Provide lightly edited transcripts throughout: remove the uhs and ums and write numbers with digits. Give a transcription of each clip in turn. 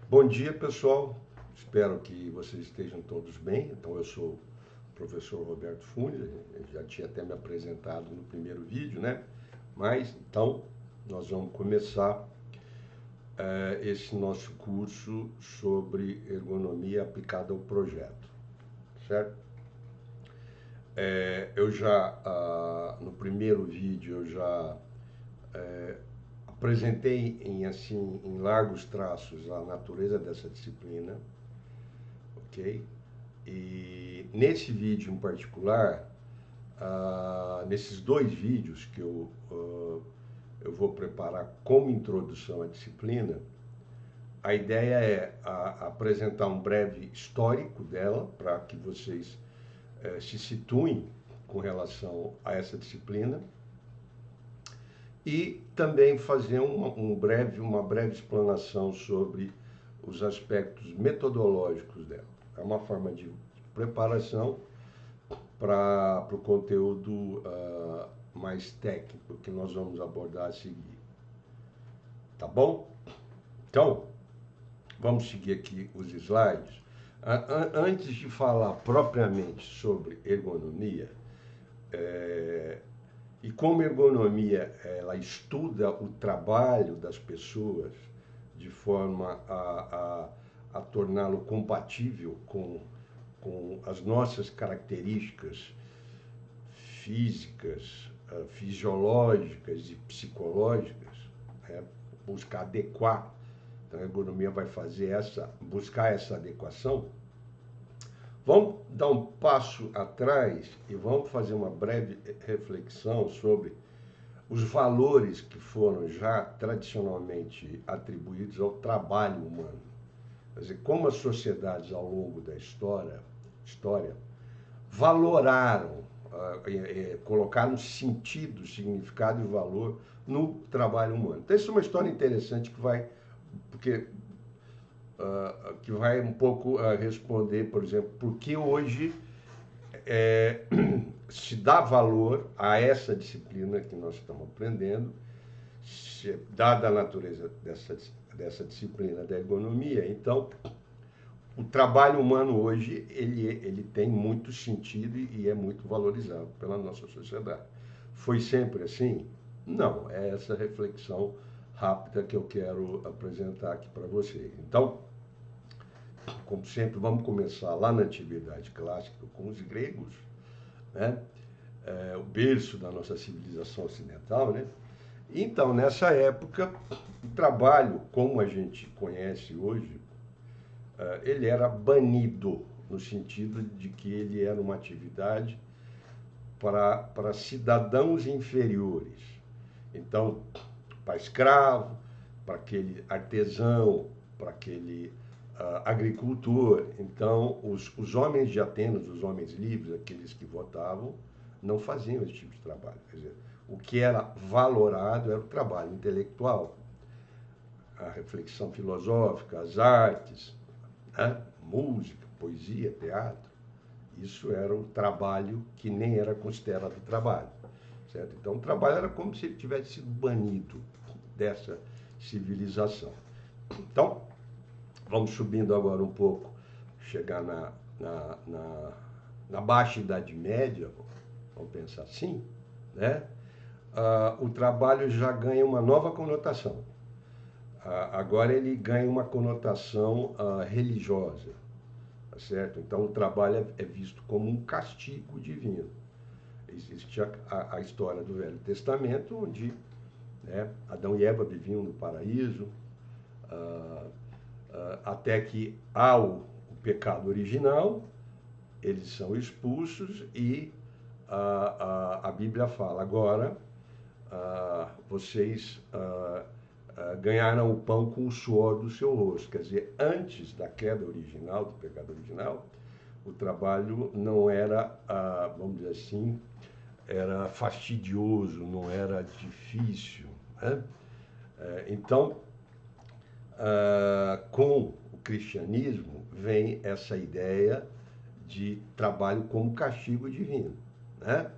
Bom dia, pessoal. Espero que vocês estejam todos bem. Então, eu sou o professor Roberto Funes, eu já tinha até me apresentado no primeiro vídeo, né? Mas, então, nós vamos começar esse nosso curso sobre ergonomia aplicada ao projeto, certo? No primeiro vídeo, eu já apresentei em largos traços a natureza dessa disciplina, ok? E nesse vídeo em particular, nesses dois vídeos que eu vou preparar como introdução à disciplina, a ideia é apresentar um breve histórico dela, para que vocês se situem com relação a essa disciplina, e também fazer uma breve explanação sobre os aspectos metodológicos dela. É uma forma de preparação para o conteúdo mais técnico que nós vamos abordar a seguir. Tá bom? Então, vamos seguir aqui os slides. Antes de falar propriamente sobre ergonomia, e como ergonomia ela estuda o trabalho das pessoas de forma a torná-lo compatível com as nossas características físicas, fisiológicas e psicológicas, né? Buscar adequar. Então, a ergonomia vai buscar essa adequação. Vamos dar um passo atrás e vamos fazer uma breve reflexão sobre os valores que foram já tradicionalmente atribuídos ao trabalho humano. Quer dizer, como as sociedades ao longo da história valoraram, colocaram sentido, significado e valor no trabalho humano. Então, isso é uma história interessante que vai um pouco responder, por exemplo, por que hoje se dá valor a essa disciplina que nós estamos aprendendo, dada a natureza dessa disciplina da ergonomia. Então, o trabalho humano hoje ele tem muito sentido e é muito valorizado pela nossa sociedade. Foi sempre assim? Não, é essa reflexão rápida que eu quero apresentar aqui para vocês. Então, como sempre, vamos começar lá na Antiguidade Clássica com os gregos, né? O berço da nossa civilização ocidental, né? Então, nessa época, o trabalho, como a gente conhece hoje, ele era banido, no sentido de que ele era uma atividade para cidadãos inferiores. Então, para escravo, para aquele artesão, para aquele agricultor. Então, os homens de Atenas, os homens livres, aqueles que votavam, não faziam esse tipo de trabalho. Quer dizer, o que era valorado era o trabalho intelectual, a reflexão filosófica, as artes, né? Música, poesia, teatro. Isso era um trabalho que nem era considerado trabalho, certo? Então, o trabalho era como se ele tivesse sido banido dessa civilização. Então, vamos subindo agora um pouco, chegar na Baixa Idade Média, vamos pensar assim, né? O trabalho já ganha uma nova conotação. Agora ele ganha uma conotação religiosa, tá certo? Então o trabalho é visto como um castigo divino. Existe a história do Velho Testamento, onde, né, Adão e Eva viviam no paraíso, até que há o pecado original, eles são expulsos e a Bíblia fala, agora vocês ganharam o pão com o suor do seu rosto. Quer dizer, antes da queda original, do pecado original, o trabalho não era, vamos dizer assim, era fastidioso, não era difícil, né? Então, com o cristianismo vem essa ideia de trabalho como castigo divino, né?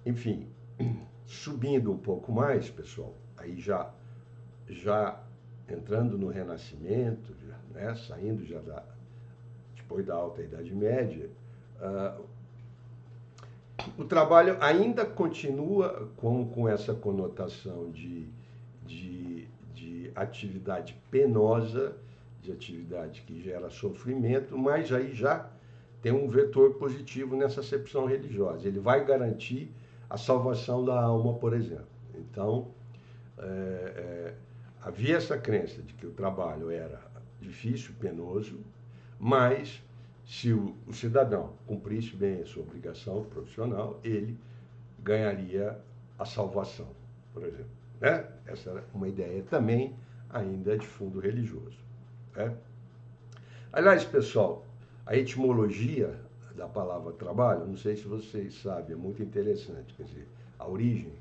Enfim, subindo um pouco mais, pessoal, aí já entrando no Renascimento, né, saindo já depois da Alta Idade Média, o trabalho ainda continua com essa conotação de atividade penosa, de atividade que gera sofrimento, mas aí já tem um vetor positivo nessa acepção religiosa. Ele vai garantir a salvação da alma, por exemplo. Então, havia essa crença de que o trabalho era difícil, penoso, mas se o cidadão cumprisse bem a sua obrigação profissional, ele ganharia a salvação, por exemplo. Né? Essa era uma ideia também ainda de fundo religioso. Né? Aliás, pessoal, a etimologia da palavra trabalho, não sei se vocês sabem, é muito interessante. Quer dizer, a origem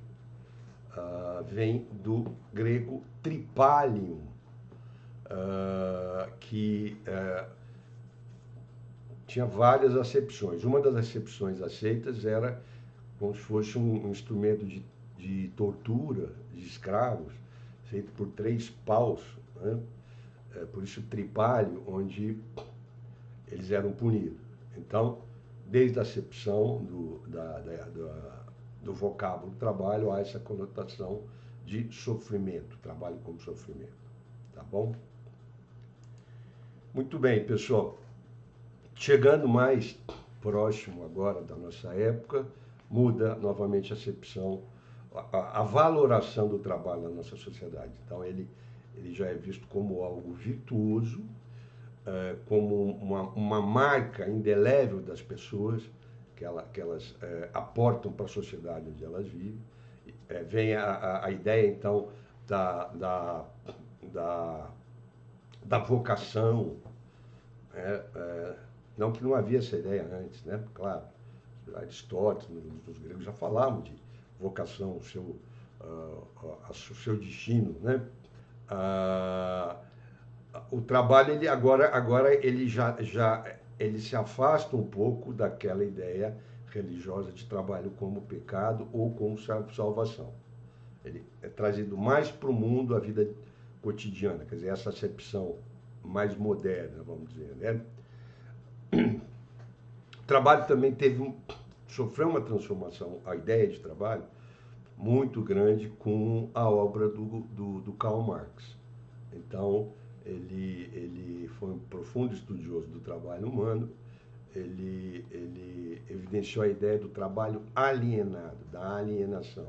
vem do grego tripalium, que tinha várias acepções. Uma das acepções aceitas era como se fosse um instrumento de tortura de escravos, feito por 3 paus, né? Por isso tripalho, onde eles eram punidos. Então, desde a acepção do vocábulo trabalho, há essa conotação de sofrimento, trabalho como sofrimento. Tá bom? Muito bem, pessoal. Chegando mais próximo agora da nossa época, muda novamente a acepção, a valoração do trabalho na nossa sociedade. Então, ele já é visto como algo virtuoso, como uma marca indelével das pessoas, que elas aportam para a sociedade onde elas vivem. Vem a ideia, então, da vocação, não que não havia essa ideia antes, né? Claro, Aristóteles, os gregos já falavam de vocação, o seu destino, né? O trabalho, ele agora ele ele se afasta um pouco daquela ideia religiosa de trabalho como pecado ou como salvação. Ele é trazido mais para o mundo, a vida cotidiana, quer dizer, essa acepção mais moderna, vamos dizer, né? O trabalho também sofreu uma transformação, a ideia de trabalho, muito grande com a obra do Karl Marx. Então, ele foi um profundo estudioso do trabalho humano, ele evidenciou a ideia do trabalho alienado, da alienação,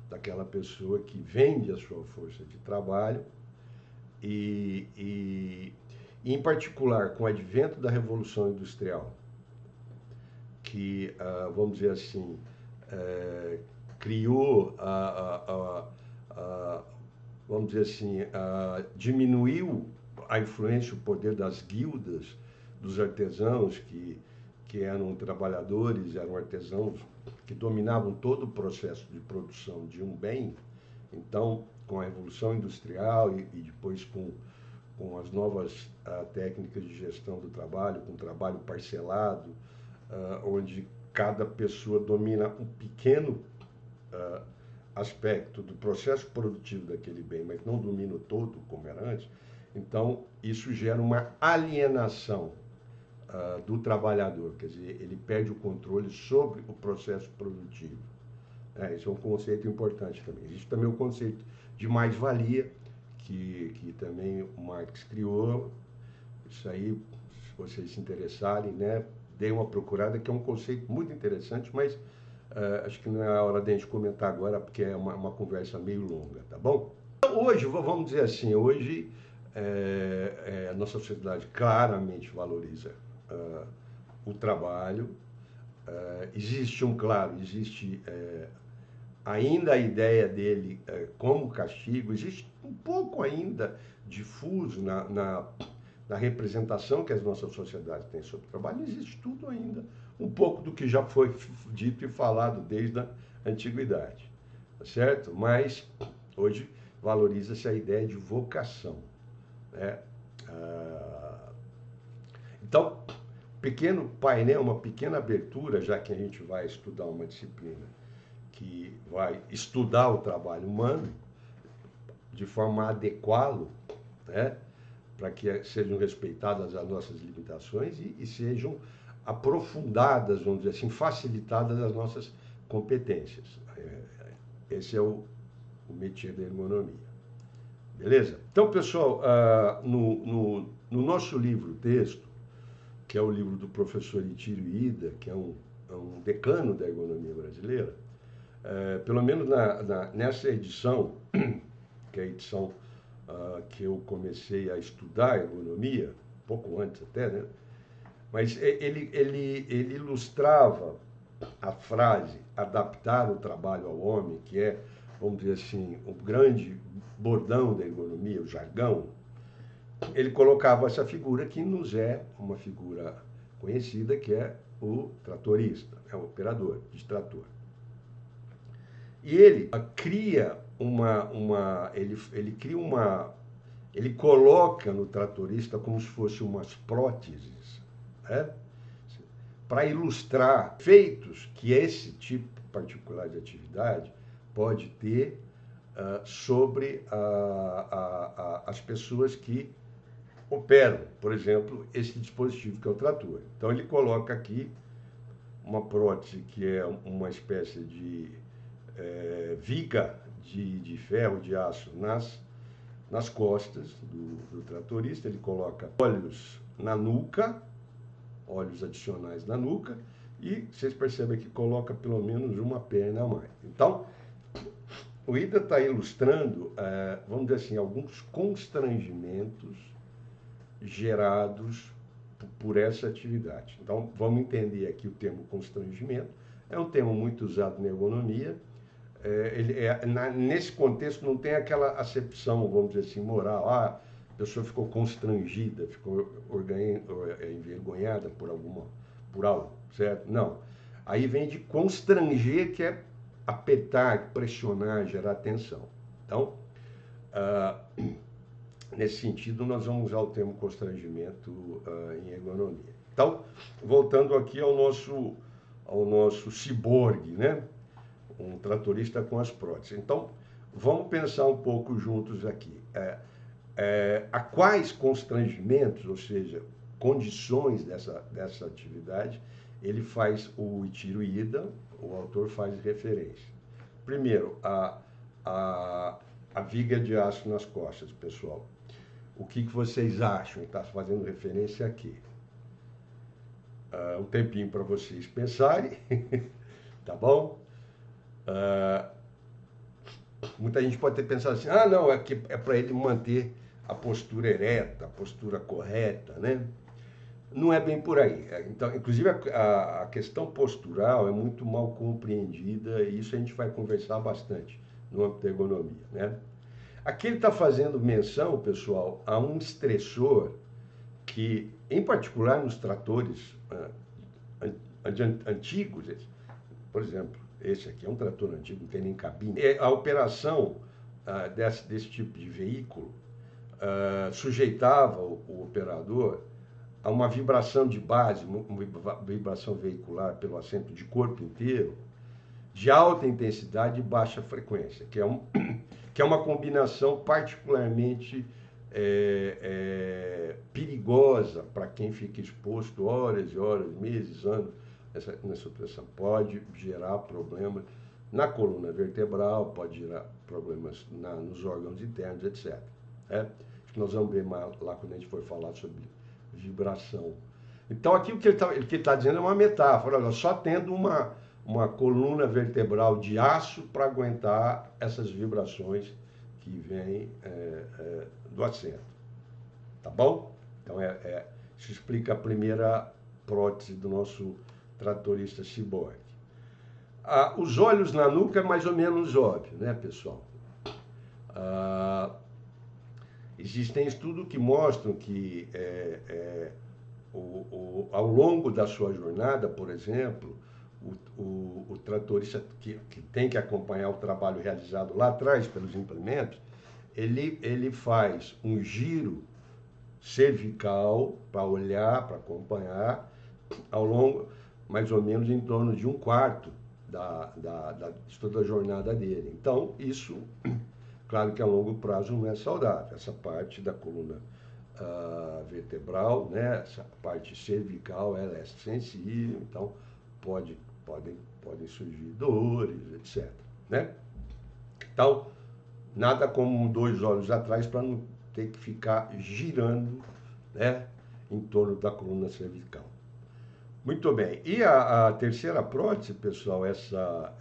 daquela pessoa que vende a sua força de trabalho e em particular, com o advento da Revolução Industrial, que, vamos dizer assim, criou, vamos dizer assim, diminuiu a influência, o poder das guildas, dos artesãos, que eram trabalhadores, eram artesãos que dominavam todo o processo de produção de um bem. Então, com a Revolução Industrial e depois com as novas técnicas de gestão do trabalho, com o trabalho parcelado, onde cada pessoa domina um pequeno aspecto do processo produtivo daquele bem, mas não domina o todo, como era antes. Então, isso gera uma alienação do trabalhador, quer dizer, ele perde o controle sobre o processo produtivo. Isso é um conceito importante também. Existe também o conceito de mais-valia, que também o Marx criou. Isso aí, se vocês se interessarem, né, deem uma procurada, que é um conceito muito interessante, mas acho que não é a hora de a gente comentar agora, porque é uma conversa meio longa, tá bom? Hoje, vamos dizer assim, hoje a nossa sociedade claramente valoriza o trabalho. Existe ainda a ideia dele como castigo, existe um pouco ainda difuso na representação que as nossas sociedades têm sobre o trabalho, existe tudo ainda, um pouco do que já foi dito e falado desde a antiguidade, tá certo? Mas hoje valoriza-se a ideia de vocação, né? Então, pequeno painel, uma pequena abertura, já que a gente vai estudar uma disciplina que vai estudar o trabalho humano de forma a adequá-lo né? Para que sejam respeitadas as nossas limitações e sejam aprofundadas, vamos dizer assim, facilitadas as nossas competências. Esse é o métier da ergonomia. Beleza? Então, pessoal, no nosso livro-texto, que é o livro do professor Itírio Ida, que é um decano da ergonomia brasileira, pelo menos nessa edição, que é a edição que eu comecei a estudar ergonomia, pouco antes até, né? Mas ele ilustrava a frase adaptar o trabalho ao homem, que é, vamos dizer assim, o grande bordão da ergonomia, o jargão. Ele colocava essa figura que nos é uma figura conhecida, que é o tratorista, é o operador de trator. E ele cria ele coloca no tratorista como se fosse umas próteses, né? Para ilustrar efeitos que esse tipo particular de atividade pode ter sobre as pessoas que operam, por exemplo, esse dispositivo que é o trator. Então ele coloca aqui uma prótese que é uma espécie de viga de ferro, de aço nas costas do tratorista. Ele coloca olhos na nuca, olhos adicionais na nuca, e vocês percebem que coloca pelo menos uma perna a mais. Então, o Ida está ilustrando, vamos dizer assim, alguns constrangimentos gerados por essa atividade. Então, vamos entender aqui o termo constrangimento. É um termo muito usado na ergonomia. Nesse contexto não tem aquela acepção, vamos dizer assim, moral. A pessoa ficou constrangida, ficou envergonhada por algo, certo? Não. Aí vem de constranger, que é apertar, pressionar, gerar tensão. Então, nesse sentido, nós vamos usar o termo constrangimento em ergonomia. Então, voltando aqui ao nosso ciborgue, né? Um tratorista com as próteses. Então, vamos pensar um pouco juntos aqui. A quais constrangimentos, ou seja, condições dessa atividade, ele faz, o Itírio Ida, o autor, faz referência. Primeiro, a viga de aço nas costas, pessoal. O que vocês acham? Está fazendo referência aqui. Um tempinho para vocês pensarem, tá bom? Muita gente pode ter pensado assim, não, é para ele manter a postura ereta, a postura correta, né? Não é bem por aí. Então, inclusive, a questão postural é muito mal compreendida, e isso a gente vai conversar bastante no âmbito da ergonomia, né? Aqui ele está fazendo menção, pessoal, a um estressor que, em particular nos tratores antigos, por exemplo, esse aqui é um trator antigo, não tem nem cabine. A operação desse tipo de veículo sujeitava o operador a uma vibração de base, uma vibração veicular pelo assento de corpo inteiro, de alta intensidade e baixa frequência, que é uma combinação particularmente perigosa para quem fica exposto horas e horas, meses, anos nessa operação. Pode gerar problemas na coluna vertebral, pode gerar problemas nos órgãos internos, etc. Acho que nós vamos ver mais lá quando a gente for falar sobre vibração. Então, aqui o que ele está dizendo é uma metáfora. Olha, só tendo uma coluna vertebral de aço para aguentar essas vibrações que vêm do assento. Tá bom? Então, isso explica a primeira prótese do nosso tratorista ciborgue. Os olhos na nuca é mais ou menos óbvio, né, pessoal? Existem estudos que mostram que ao longo da sua jornada, por exemplo, o tratorista que tem que acompanhar o trabalho realizado lá atrás pelos implementos, ele faz um giro cervical para olhar, para acompanhar, ao longo, mais ou menos em torno de 1/4 de toda a jornada dele. Então, isso Claro que a longo prazo não é saudável. Essa parte da coluna vertebral, né, essa parte cervical, ela é sensível, então podem surgir dores, etc. Né? Então, nada como 2 olhos atrás para não ter que ficar girando, né, em torno da coluna cervical. Muito bem. E a terceira prótese, pessoal, essa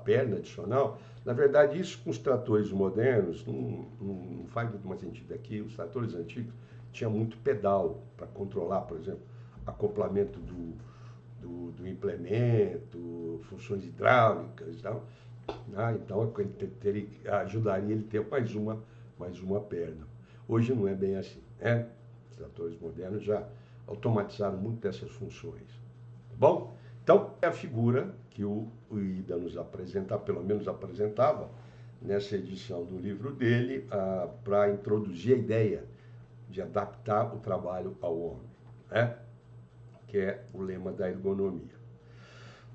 perna adicional, na verdade, isso com os tratores modernos não faz muito mais sentido. Aqui, os tratores antigos tinham muito pedal para controlar, por exemplo, acoplamento do implemento, funções hidráulicas e tal. Então, ele ajudaria ele a ter mais uma perna. Hoje não é bem assim, né? Os tratores modernos já automatizaram muito dessas funções. Tá bom? Então, é a figura que o Ida nos apresenta, pelo menos apresentava, nessa edição do livro dele, para introduzir a ideia de adaptar o trabalho ao homem, né? Que é o lema da ergonomia.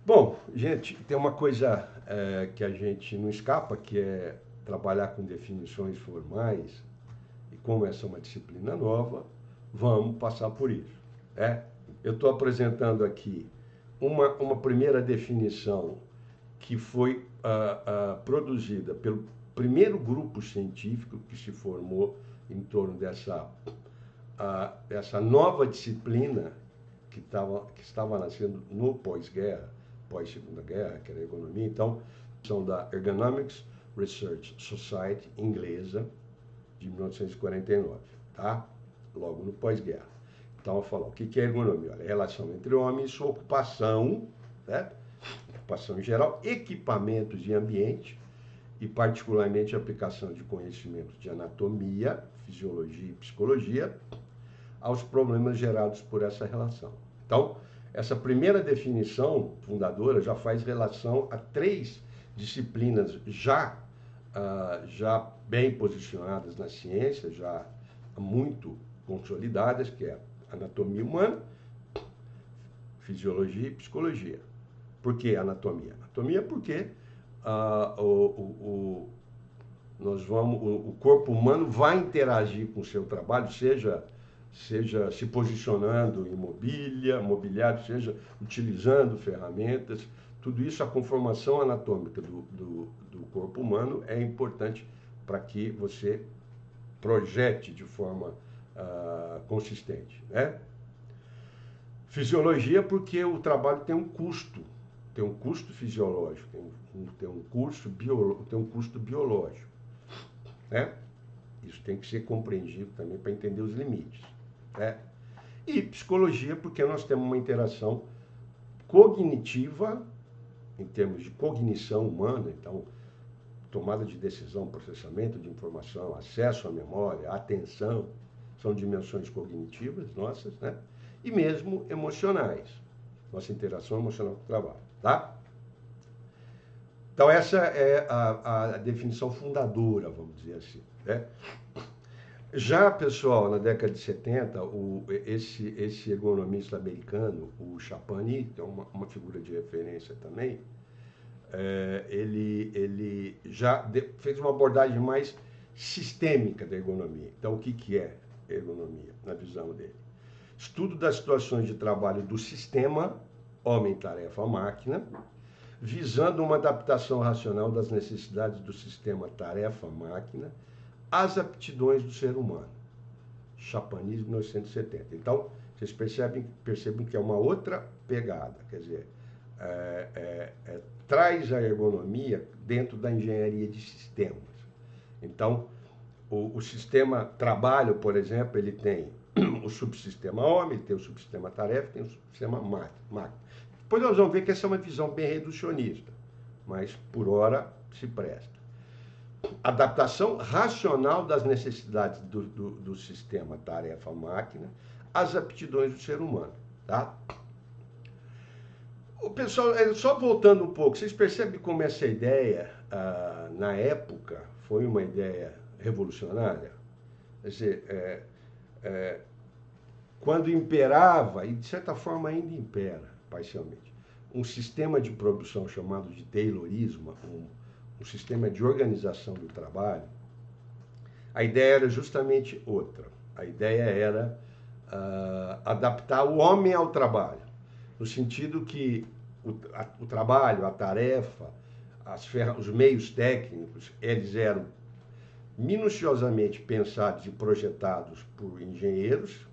Bom, gente, tem uma coisa que a gente não escapa, que é trabalhar com definições formais, e como essa é uma disciplina nova, vamos passar por isso. Né? Eu estou apresentando aqui uma primeira definição que foi produzida pelo primeiro grupo científico que se formou em torno dessa nova disciplina que estava nascendo no pós-guerra, pós-segunda guerra, que era a ergonomia. Então, são da Ergonomics Research Society inglesa, de 1949, tá? Logo no pós-guerra. Então, eu falo, o que é ergonomia? Olha, a relação entre homem e sua ocupação, né? Ocupação em geral, equipamentos e ambiente, e particularmente a aplicação de conhecimentos de anatomia, fisiologia e psicologia aos problemas gerados por essa relação. Então, essa primeira definição fundadora já faz relação a 3 disciplinas já bem posicionadas na ciência, já muito consolidadas, que é anatomia humana, fisiologia e psicologia. Por que anatomia? Anatomia porque o corpo humano vai interagir com o seu trabalho, seja se posicionando em mobiliário, seja utilizando ferramentas. Tudo isso, a conformação anatômica do corpo humano é importante para que você projete de forma consistente, né? Fisiologia, porque o trabalho tem um custo fisiológico, tem um custo biológico, né? Isso tem que ser compreendido também para entender os limites, né? E psicologia, porque nós temos uma interação cognitiva, em termos de cognição humana, então, tomada de decisão, processamento de informação, acesso à memória, atenção, são dimensões cognitivas nossas, né? E mesmo emocionais, nossa interação emocional com o trabalho, tá? Então, essa é a definição fundadora, vamos dizer assim, né? Já, pessoal, na década de 70, esse ergonomista americano, o Chapani, que é uma figura de referência também, ele já fez uma abordagem mais sistêmica da ergonomia. Então, o que é ergonomia, na visão dele? Estudo das situações de trabalho do sistema homem-tarefa-máquina, visando uma adaptação racional das necessidades do sistema tarefa-máquina às aptidões do ser humano. Chapani, 1970. Então, vocês percebem que é uma outra pegada, quer dizer, traz a ergonomia dentro da engenharia de sistemas. Então, o sistema trabalho, por exemplo, ele tem o subsistema homem, ele tem o subsistema tarefa, tem o subsistema máquina. Depois nós vamos ver que essa é uma visão bem reducionista, mas por hora se presta. Adaptação racional das necessidades do sistema tarefa-máquina às aptidões do ser humano, tá? O pessoal, só voltando um pouco, vocês percebem como essa ideia, na época, foi uma ideia revolucionária? Quer dizer, quando imperava, e de certa forma ainda impera, parcialmente, um sistema de produção chamado de Taylorismo, um sistema de organização do trabalho, a ideia era justamente outra. A ideia era adaptar o homem ao trabalho, no sentido que o trabalho, a tarefa, os meios técnicos, eles eram minuciosamente pensados e projetados por engenheiros,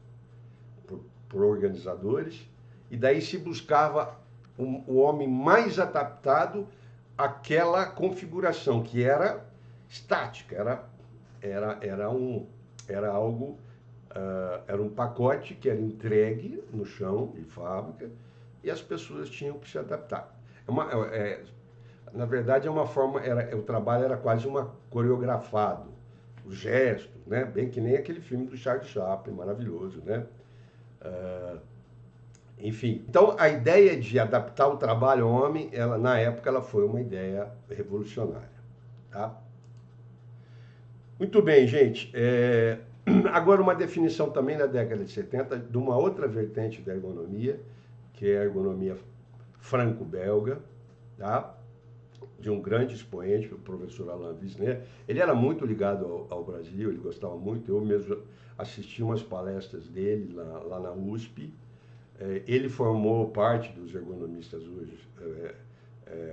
por organizadores, e daí se buscava o homem mais adaptado àquela configuração, que era estática, era um pacote que era entregue no chão de fábrica e as pessoas tinham que se adaptar. Na verdade, é uma forma, o trabalho era quase coreografado, os gestos, né? Bem que nem aquele filme do Charles Chaplin, maravilhoso, né? Enfim, então a ideia de adaptar o trabalho ao homem, na época, ela foi uma ideia revolucionária, tá? Muito bem, gente. Agora, uma definição também na década de 70 de uma outra vertente da ergonomia, que é a ergonomia franco-belga, tá? De um grande expoente, o professor Alain Wisner. Ele era muito ligado ao Brasil, ele gostava muito. Eu mesmo assisti umas palestras dele lá na USP. Ele formou parte dos ergonomistas hoje,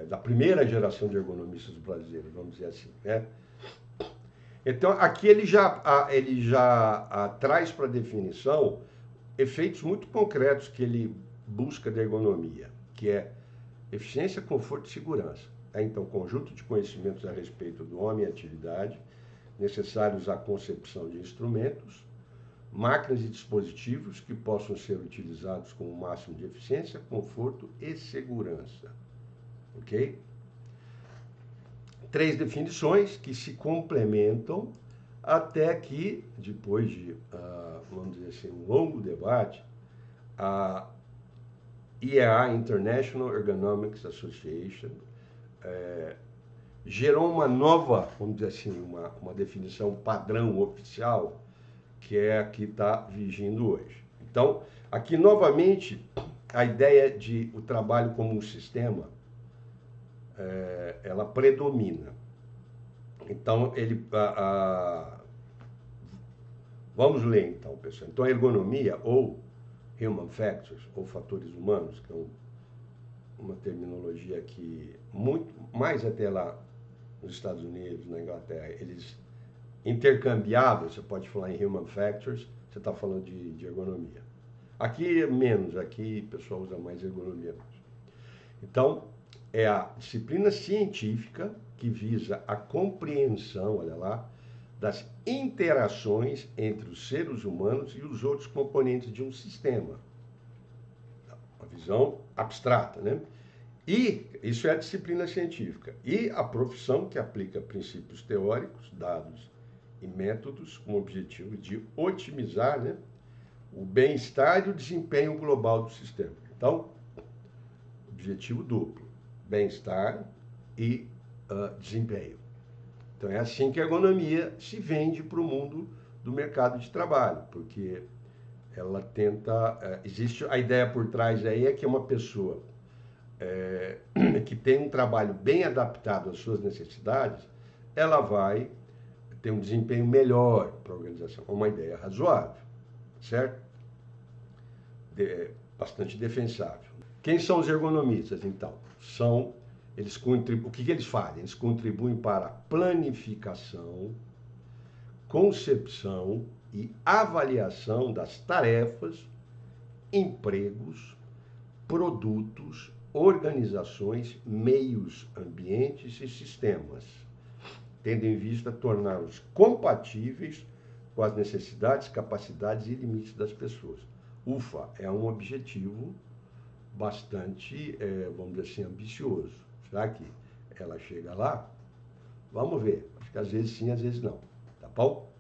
da primeira geração de ergonomistas brasileiros, vamos dizer assim, né? Então, aqui ele já traz para definição efeitos muito concretos que ele busca da ergonomia, que é eficiência, conforto e segurança. Então, conjunto de conhecimentos a respeito do homem e atividade, necessários à concepção de instrumentos, máquinas e dispositivos que possam ser utilizados com o máximo de eficiência, conforto e segurança. Ok? 3 definições que se complementam até que, depois de, vamos dizer assim, um longo debate, a IEA, International Ergonomics Association, gerou uma nova, vamos dizer assim, uma definição padrão oficial, que é a que está vigindo hoje. Então, aqui novamente, a ideia de o trabalho como um sistema, ela predomina. Então, vamos ler então, pessoal. Então, a ergonomia, ou human factors, ou fatores humanos, que é uma terminologia que, muito mais até lá nos Estados Unidos, na Inglaterra, eles intercambiáveis, você pode falar em human factors, você está falando de ergonomia. Aqui menos, aqui o pessoal usa mais ergonomia. Então, é a disciplina científica que visa a compreensão, olha lá, das interações entre os seres humanos e os outros componentes de um sistema. Uma visão abstrata, né? E isso é a disciplina científica. E a profissão que aplica princípios teóricos, dados e métodos com o objetivo de otimizar, né, o bem-estar e o desempenho global do sistema. Então, objetivo duplo: bem-estar e desempenho. Então, é assim que a ergonomia se vende para o mundo do mercado de trabalho, porque ela tenta... existe a ideia por trás aí é que uma pessoa que tem um trabalho bem adaptado às suas necessidades, ela vai ter um desempenho melhor para a organização. É uma ideia razoável, certo? Bastante defensável. Quem são os ergonomistas, então? O que eles fazem? Eles contribuem para a planificação, concepção e avaliação das tarefas, empregos, produtos, organizações, meios, ambientes e sistemas, tendo em vista torná-los compatíveis com as necessidades, capacidades e limites das pessoas. Ufa, é um objetivo bastante, vamos dizer assim, ambicioso. Será que ela chega lá? Vamos ver. Acho que às vezes sim, às vezes não. Tá bom?